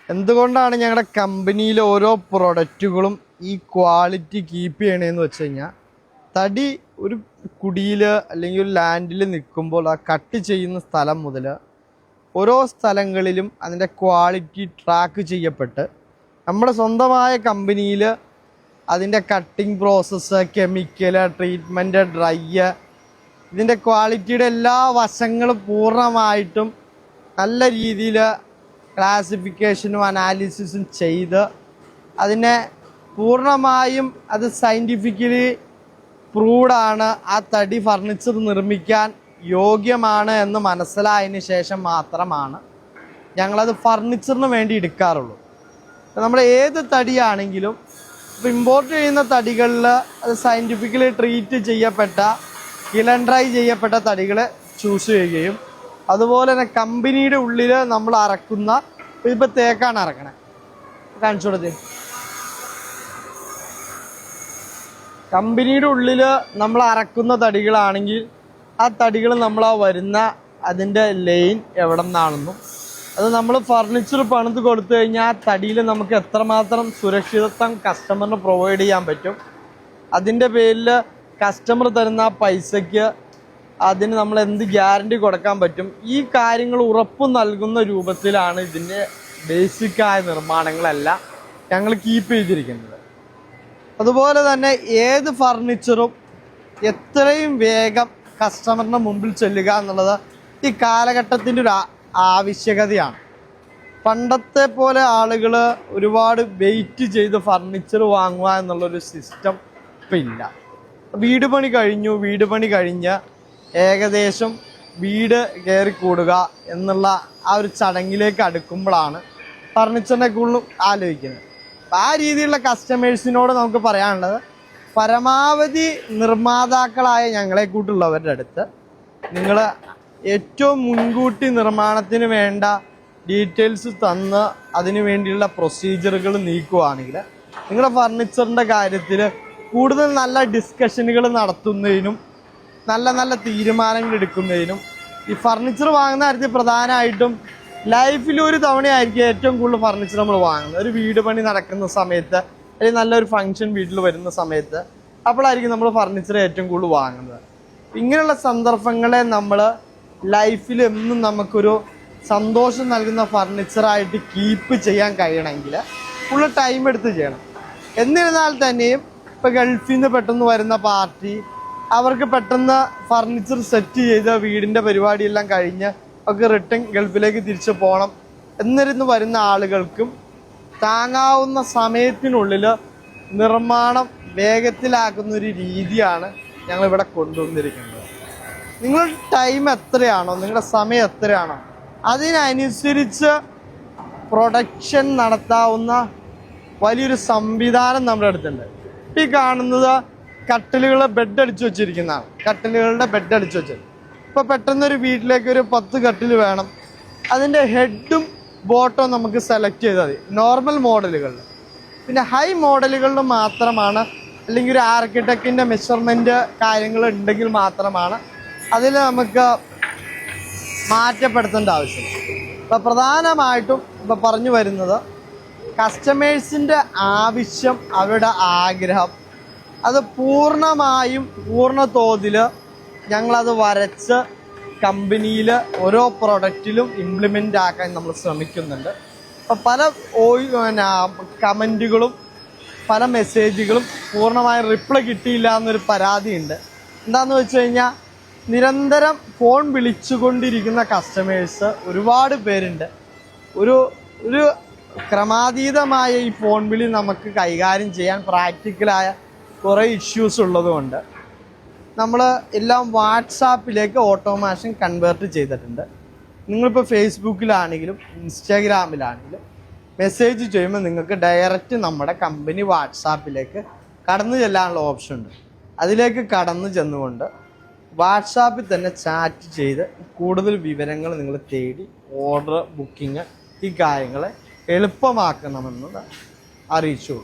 എന്തുകൊണ്ടാണ് ഞങ്ങളുടെ കമ്പനിയിലെ ഓരോ പ്രൊഡക്റ്റുകളും ഈ ക്വാളിറ്റി കീപ്പ് ചെയ്യണതെന്ന് വെച്ച് കഴിഞ്ഞാൽ, തടി ഒരു കുടിയിൽ അല്ലെങ്കിൽ ഒരു ലാൻഡിൽ നിൽക്കുമ്പോൾ ആ കട്ട് ചെയ്യുന്ന സ്ഥലം മുതൽ ഓരോ സ്ഥലങ്ങളിലും അതിൻ്റെ ക്വാളിറ്റി ട്രാക്ക് ചെയ്യപ്പെട്ട് നമ്മുടെ സ്വന്തമായ കമ്പനിയിൽ അതിൻ്റെ cutting process, chemical treatment, dry, ഇതിൻ്റെ ക്വാളിറ്റിയുടെ എല്ലാ വശങ്ങളും പൂർണ്ണമായിട്ടും നല്ല രീതിയിൽ ക്ലാസിഫിക്കേഷനും അനാലിസിസും ചെയ്ത് അതിനെ പൂർണ്ണമായും അത് സയൻറ്റിഫിക്കലി പ്രൂവ്ഡാണ്, ആ തടി ഫർണിച്ചർ നിർമ്മിക്കാൻ യോഗ്യമാണ് എന്ന് മനസ്സിലായതിന് ശേഷം മാത്രമാണ് ഞങ്ങളത് ഫർണിച്ചറിന് വേണ്ടി എടുക്കാറുള്ളൂ. നമ്മൾ ഏത് തടിയാണെങ്കിലും ഇപ്പോൾ ഇമ്പോർട്ട് ചെയ്യുന്ന തടികളിൽ അത് സയൻറ്റിഫിക്കലി ട്രീറ്റ് ചെയ്യപ്പെട്ട കിലൻ ഡ്രൈ ചെയ്യപ്പെട്ട തടികളെ ചൂസ് ചെയ്യുകയും, അതുപോലെ തന്നെ കമ്പനിയുടെ ഉള്ളിൽ നമ്മൾ അറക്കുന്ന, ഇതിപ്പോൾ തേക്കാണ് അറക്കണേ, കാണിച്ചു കൊടുത്തേ. കമ്പനിയുടെ ഉള്ളിൽ നമ്മൾ അറക്കുന്ന തടികളാണെങ്കിൽ ആ തടികൾ നമ്മൾ ആ വരുന്ന അതിൻ്റെ ലൈൻ എവിടെ നിന്നാണെന്നും, അത് നമ്മൾ ഫർണിച്ചർ പണിത് കൊടുത്തു കഴിഞ്ഞാൽ ആ തടിയിൽ നമുക്ക് എത്രമാത്രം സുരക്ഷിതത്വം കസ്റ്റമറിന് പ്രൊവൈഡ് ചെയ്യാൻ പറ്റും, അതിൻ്റെ പേരിൽ കസ്റ്റമർ തരുന്ന പൈസയ്ക്ക് അതിന് നമ്മൾ എന്ത് ഗ്യാരണ്ടി കൊടുക്കാൻ പറ്റും, ഈ കാര്യങ്ങൾ ഉറപ്പ് നൽകുന്ന രൂപത്തിലാണ് ഇതിൻ്റെ ബേസിക്കായ നിർമ്മാണങ്ങളെല്ലാം ഞങ്ങൾ കീപ്പ് ചെയ്തിരിക്കുന്നത്. അതുപോലെ തന്നെ ഏത് ഫർണിച്ചറും എത്രയും വേഗം കസ്റ്റമറിൻ്റെ മുമ്പിൽ ചെല്ലുക എന്നുള്ളത് ഈ കാലഘട്ടത്തിൻ്റെ ഒരു ആവശ്യകതയാണ്. പണ്ടത്തെ പോലെ ആളുകൾ ഒരുപാട് വെയിറ്റ് ചെയ്ത് ഫർണിച്ചർ വാങ്ങുക എന്നുള്ളൊരു സിസ്റ്റം ഇപ്പം ഇല്ല. വീട് പണി കഴിഞ്ഞ് ഏകദേശം വീട് കയറിക്കൂടുക എന്നുള്ള ആ ഒരു ചടങ്ങിലേക്ക് അടുക്കുമ്പോഴാണ് ഫർണിച്ചറിനെ കൂടുതലും ആലോചിക്കുന്നത്. ആ രീതിയിലുള്ള കസ്റ്റമേഴ്സിനോട് നമുക്ക് പറയാനുള്ളത്, പരമാവധി നിർമ്മാതാക്കളായ ഞങ്ങളെ കൂട്ടുള്ളവരുടെ അടുത്ത് നിങ്ങൾ ഏറ്റവും മുൻകൂട്ടി നിർമ്മാണത്തിന് വേണ്ട ഡീറ്റെയിൽസ് തന്ന് അതിനു വേണ്ടിയുള്ള പ്രൊസീജിയറുകൾ നീക്കുകയാണെങ്കിൽ നിങ്ങളുടെ ഫർണിച്ചറിൻ്റെ കാര്യത്തിൽ കൂടുതൽ നല്ല ഡിസ്കഷനുകൾ നടത്തുന്നതിനും നല്ല നല്ല തീരുമാനങ്ങൾ എടുക്കുന്നതിനും, ഈ ഫർണിച്ചർ വാങ്ങുന്ന കാര്യത്തിൽ പ്രധാനമായിട്ടും ലൈഫിൽ ഒരു തവണയായിരിക്കും ഏറ്റവും കൂടുതൽ ഫർണിച്ചർ നമ്മൾ വാങ്ങുന്നത്. ഒരു വീട് പണി നടക്കുന്ന സമയത്ത്, അല്ലെങ്കിൽ നല്ലൊരു ഫംഗ്ഷൻ വീട്ടിൽ വരുന്ന സമയത്ത്, അപ്പോഴായിരിക്കും നമ്മൾ ഫർണിച്ചർ ഏറ്റവും കൂടുതൽ വാങ്ങുന്നത്. ഇങ്ങനെയുള്ള സന്ദർഭങ്ങളെ നമ്മൾ ലൈഫിൽ എന്നും നമുക്കൊരു സന്തോഷം നൽകുന്ന ഫർണിച്ചറായിട്ട് കീപ്പ് ചെയ്യാൻ കഴിയണമെങ്കിൽ ഫുള്ള് ടൈം എടുത്ത് ചെയ്യണം. എന്നിരുന്നാൽ തന്നെയും ഇപ്പോൾ ഗൾഫിൽ നിന്ന് പെട്ടെന്ന് വരുന്ന പാർട്ടി, അവർക്ക് പെട്ടെന്ന് ഫർണിച്ചർ സെറ്റ് ചെയ്ത് വീടിൻ്റെ പരിപാടിയെല്ലാം കഴിഞ്ഞ് അവർക്ക് റിട്ടേൺ ഗൾഫിലേക്ക് തിരിച്ചു പോകണം എന്നിരുന്ന് വരുന്ന ആളുകൾക്കും താങ്ങാവുന്ന സമയത്തിനുള്ളിൽ നിർമ്മാണം വേഗത്തിലാക്കുന്ന ഒരു രീതിയാണ് ഞങ്ങളിവിടെ കൊണ്ടുവന്നിരിക്കുന്നത്. നിങ്ങളുടെ ടൈം എത്രയാണോ, നിങ്ങളുടെ സമയം എത്രയാണോ, അതിനനുസരിച്ച് പ്രൊഡക്ഷൻ നടത്താവുന്ന വലിയൊരു സംവിധാനം നമ്മുടെ അടുത്തുണ്ട്. ഈ കാണുന്നത് കട്ടിലുകൾ ബെഡ് അടിച്ചു വെച്ചിരിക്കുന്നതാണ്. കട്ടിലുകളുടെ ബെഡ് അടിച്ചു വെച്ചത്. ഇപ്പോൾ പെട്ടെന്നൊരു വീട്ടിലേക്ക് ഒരു 10 കട്ടിൽ വേണം. അതിൻ്റെ ഹെഡും ബോട്ടവും നമുക്ക് സെലക്ട് ചെയ്താൽ മതി നോർമൽ മോഡലുകളിൽ. പിന്നെ ഹൈ മോഡലുകളിൽ മാത്രമാണ്, അല്ലെങ്കിൽ ഒരു ആർക്കിടെക്റ്റിൻ്റെ മെഷർമെൻറ്റ് കാര്യങ്ങൾ ഉണ്ടെങ്കിൽ മാത്രമാണ് അതിൽ നമുക്ക് മാറ്റപ്പെടുത്തേണ്ട ആവശ്യം. ഇപ്പോൾ പ്രധാനമായിട്ടും ഇപ്പോൾ പറഞ്ഞു വരുന്നത്, കസ്റ്റമേഴ്സിൻ്റെ ആവശ്യം, അവരുടെ ആഗ്രഹം, അത് പൂർണ്ണമായും പൂർണ്ണ തോതിൽ ഞങ്ങളത് വരച്ച് കമ്പനിയിൽ ഓരോ പ്രൊഡക്റ്റിലും ഇംപ്ലിമെൻ്റ് ആക്കാൻ നമ്മൾ ശ്രമിക്കുന്നുണ്ട്. അപ്പോൾ പല കമൻറ്റുകളും പല മെസ്സേജുകളും പൂർണ്ണമായും റിപ്ലൈ കിട്ടിയില്ല എന്നൊരു പരാതിയുണ്ട്. എന്താണെന്ന് വെച്ച് കഴിഞ്ഞാൽ, നിരന്തരം ഫോൺ വിളിച്ചുകൊണ്ടിരിക്കുന്ന കസ്റ്റമേഴ്സ് ഒരുപാട് പേരുണ്ട്. ഒരു ക്രമാതീതമായ ഈ ഫോൺ വിളി നമുക്ക് കൈകാര്യം ചെയ്യാൻ പ്രാക്ടിക്കലായ കുറേ ഇഷ്യൂസ് ഉള്ളതുകൊണ്ട് നമ്മൾ എല്ലാം വാട്സാപ്പിലേക്ക് ഓട്ടോമാഷൻ കൺവേർട്ട് ചെയ്തിട്ടുണ്ട്. നിങ്ങളിപ്പോൾ ഫേസ്ബുക്കിലാണെങ്കിലും ഇൻസ്റ്റാഗ്രാമിലാണെങ്കിലും മെസ്സേജ് ചെയ്യുമ്പോൾ നിങ്ങൾക്ക് ഡയറക്റ്റ് നമ്മുടെ കമ്പനി വാട്സാപ്പിലേക്ക് കടന്നു ചെല്ലാനുള്ള ഓപ്ഷൻ ഉണ്ട്. അതിലേക്ക് കടന്നു ചെന്നുകൊണ്ട് വാട്സാപ്പിൽ തന്നെ ചാറ്റ് ചെയ്ത് കൂടുതൽ വിവരങ്ങൾ നിങ്ങൾ തേടി ഓർഡർ ബുക്കിങ് ഈ കാര്യങ്ങളെ എളുപ്പമാക്കണമെന്ന് അറിയിച്ചു.